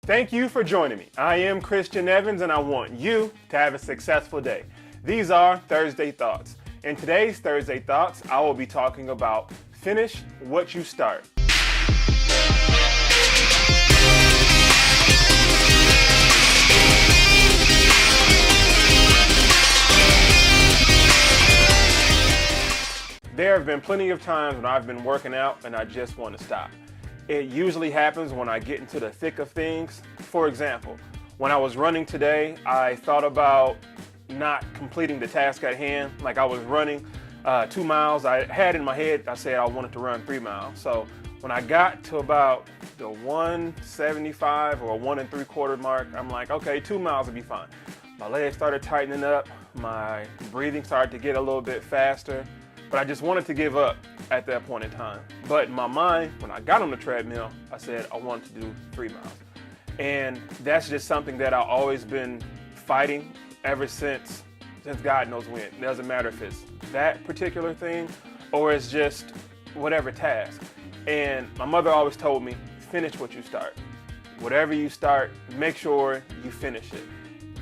Thank you for joining me. I am Christian Evans and I want you to have a successful day. These are Thursday Thoughts. In today's Thursday Thoughts, I will be talking about finish what you start. There have been plenty of times when I've been working out and I just want to stop. It usually happens when I get into the thick of things. For example, when I was running today, I thought about not completing the task at hand. Like I was running 2 miles. I had in my head, I said I wanted to run 3 miles. So when I got to about the 175 or 1 3/4 mark, I'm like, okay, 2 miles will be fine. My legs started tightening up. My breathing started to get a little bit faster. But I just wanted to give up at that point in time. But in my mind, when I got on the treadmill, I said I wanted to do 3 miles. And that's just something that I've always been fighting ever since God knows when. It doesn't matter if it's that particular thing or it's just whatever task. And my mother always told me, finish what you start. Whatever you start, make sure you finish it.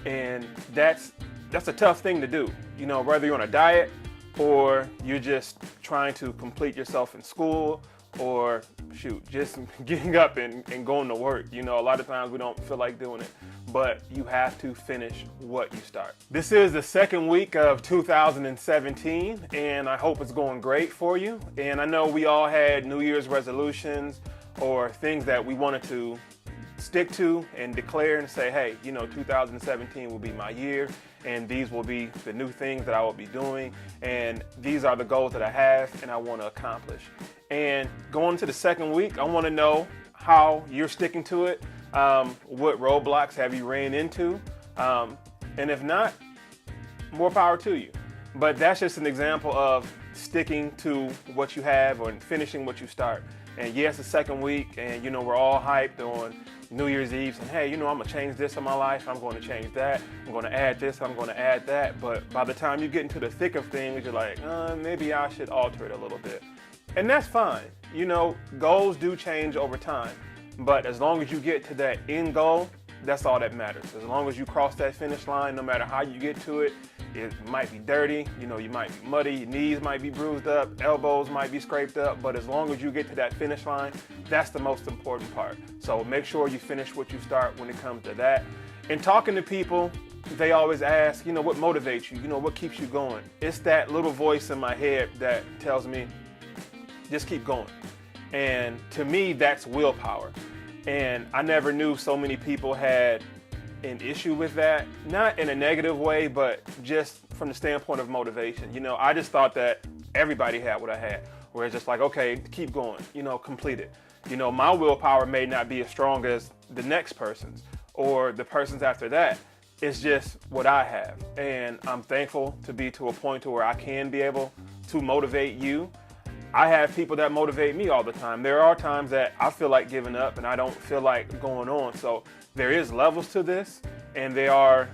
And that's a tough thing to do. You know, whether you're on a diet, or you're just trying to complete yourself in school, or shoot, just getting up and going to work. You know, a lot of times we don't feel like doing it, but you have to finish what you start. This is the second week of 2017, and I hope it's going great for you. And I know we all had New Year's resolutions or things that we wanted to stick to and declare and say, hey, you know, 2017 will be my year and these will be the new things that I will be doing and these are the goals that I have and I want to accomplish. And going into the second week, I want to know how you're sticking to it. What roadblocks have you ran into? And if not, more power to you. But that's just an example of sticking to what you have or finishing what you start. And yes, the second week, and you know, we're all hyped on New Year's Eve and hey, you know, I'm gonna change this in my life, I'm going to change that, I'm going to add this, I'm going to add that. But by the time you get into the thick of things, you're like, maybe I should alter it a little bit. And that's fine. You know, goals do change over time. But as long as you get to that end goal, that's all that matters. As long as you cross that finish line, no matter how you get to it, it might be dirty, you know, you might be muddy, your knees might be bruised up, elbows might be scraped up, but as long as you get to that finish line, that's the most important part. So make sure you finish what you start when it comes to that. And talking to people, they always ask, you know, what motivates you? You know, what keeps you going? It's that little voice in my head that tells me, just keep going. And to me, that's willpower. And I never knew so many people had an issue with that, not in a negative way, but just from the standpoint of motivation. You know, I just thought that everybody had what I had, where it's just like, okay, keep going, you know, complete it. You know, my willpower may not be as strong as the next person's or the person's after that. It's just what I have. And I'm thankful to be to a point to where I can be able to motivate you. I have people that motivate me all the time. There are times that I feel like giving up and I don't feel like going on. So there is levels to this, and there are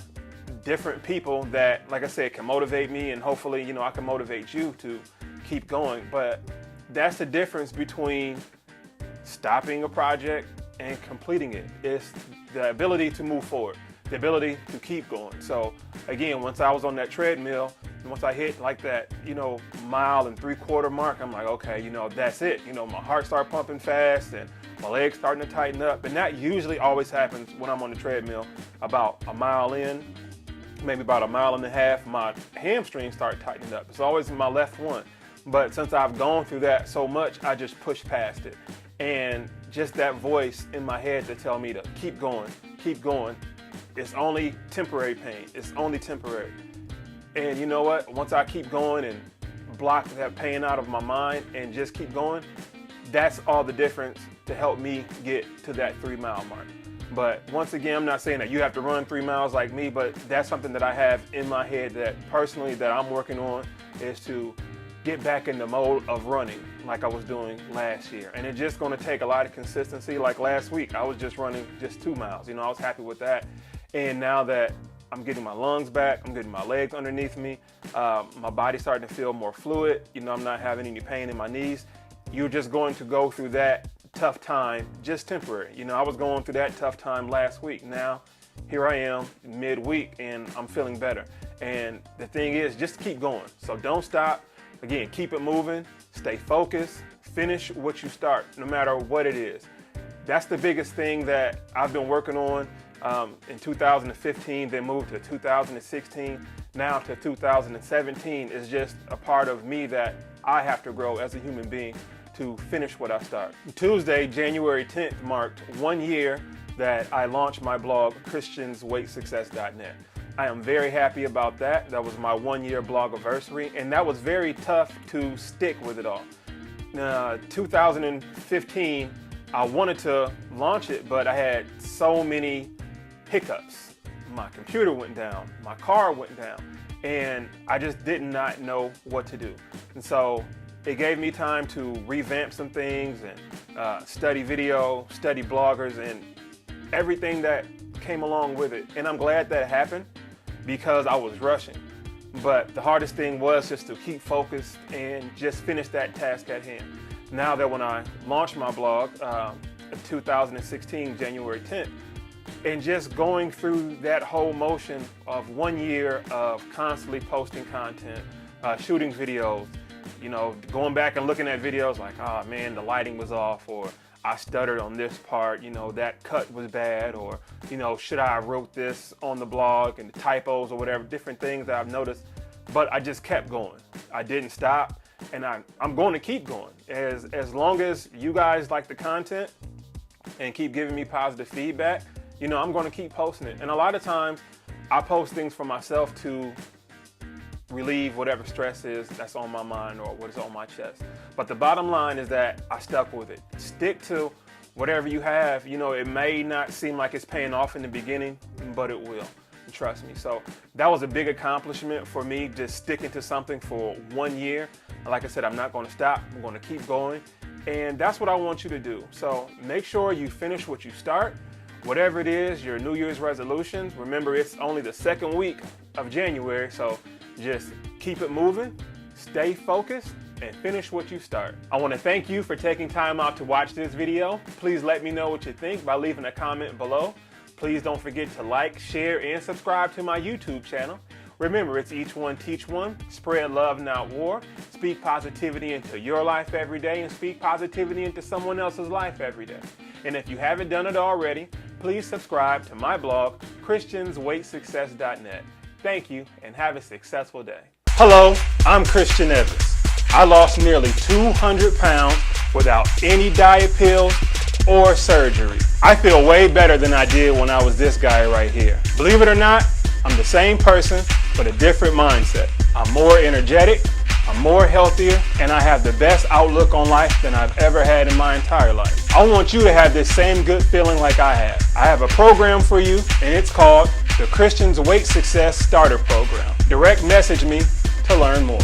different people that, like I said, can motivate me, and hopefully, you know, I can motivate you to keep going. But that's the difference between stopping a project and completing it. It's the ability to move forward, the ability to keep going. So again, once I was on that treadmill, once I hit like that, you know, 1 3/4 mark, I'm like, okay, you know, that's it. You know, my heart started pumping fast and my legs starting to tighten up. And that usually always happens when I'm on the treadmill. About a mile in, maybe about 1.5 miles, my hamstrings start tightening up. It's always in my left one. But since I've gone through that so much, I just push past it. And just that voice in my head to tell me to keep going, keep going. It's only temporary pain. It's only temporary. And you know what? Once I keep going and block that pain out of my mind and just keep going, that's all the difference to help me get to that 3 mile mark. But once again, I'm not saying that you have to run 3 miles like me, but that's something that I have in my head that personally that I'm working on, is to get back in the mode of running like I was doing last year. And it's just going to take a lot of consistency. Like last week, I was just running just 2 miles. You know, I was happy with that. And now that I'm getting my lungs back, I'm getting my legs underneath me, my body's starting to feel more fluid. You know, I'm not having any pain in my knees. You're just going to go through that tough time just temporary. You know, I was going through that tough time last week. Now, here I am midweek and I'm feeling better. And the thing is, just keep going. So don't stop. Again, keep it moving, stay focused, finish what you start, no matter what it is. That's the biggest thing that I've been working on in 2015, then moved to 2016, now to 2017 is just a part of me that I have to grow as a human being to finish what I start. Tuesday, January 10th marked 1 year that I launched my blog, ChristiansWeightSuccess.net. I am very happy about that. That was my 1 year blog anniversary, and that was very tough to stick with it all. 2015, I wanted to launch it, but I had so many hiccups. My computer went down, my car went down, and I just did not know what to do. And so it gave me time to revamp some things and study video, study bloggers, and everything that came along with it. And I'm glad that happened because I was rushing. But the hardest thing was just to keep focused and just finish that task at hand. Now that when I launched my blog in 2016, January 10th, and just going through that whole motion of 1 year of constantly posting content, shooting videos, you know, going back and looking at videos like, oh man, the lighting was off, or I stuttered on this part, you know, that cut was bad, or, you know, should I have wrote this on the blog, and the typos or whatever, different things that I've noticed. But I just kept going. I didn't stop, and I'm going to keep going. As long as you guys like the content and keep giving me positive feedback, you know, I'm going to keep posting it. And a lot of times I post things for myself to relieve whatever stress is that's on my mind or what is on my chest. But the bottom line is that I stuck with it. Stick to whatever you have. You know, it may not seem like it's paying off in the beginning, but it will. Trust me. So that was a big accomplishment for me, just sticking to something for 1 year. Like I said, I'm not going to stop. I'm going to keep going. And that's what I want you to do. So make sure you finish what you start. Whatever it is, your New Year's resolutions, remember it's only the second week of January, so just keep it moving, stay focused, and finish what you start. I want to thank you for taking time out to watch this video. Please let me know what you think by leaving a comment below. Please don't forget to like, share, and subscribe to my YouTube channel. Remember, it's each one, teach one, spread love, not war, speak positivity into your life every day, and speak positivity into someone else's life every day. And if you haven't done it already, please subscribe to my blog, ChristiansWeightSuccess.net. Thank you, and have a successful day. Hello, I'm Christian Evans. I lost nearly 200 pounds without any diet pills or surgery. I feel way better than I did when I was this guy right here. Believe it or not, I'm the same person, but a different mindset. I'm more energetic, I'm more healthier, and I have the best outlook on life than I've ever had in my entire life. I want you to have this same good feeling like I have. I have a program for you, and it's called the Christians Weight Success Starter Program. Direct message me to learn more.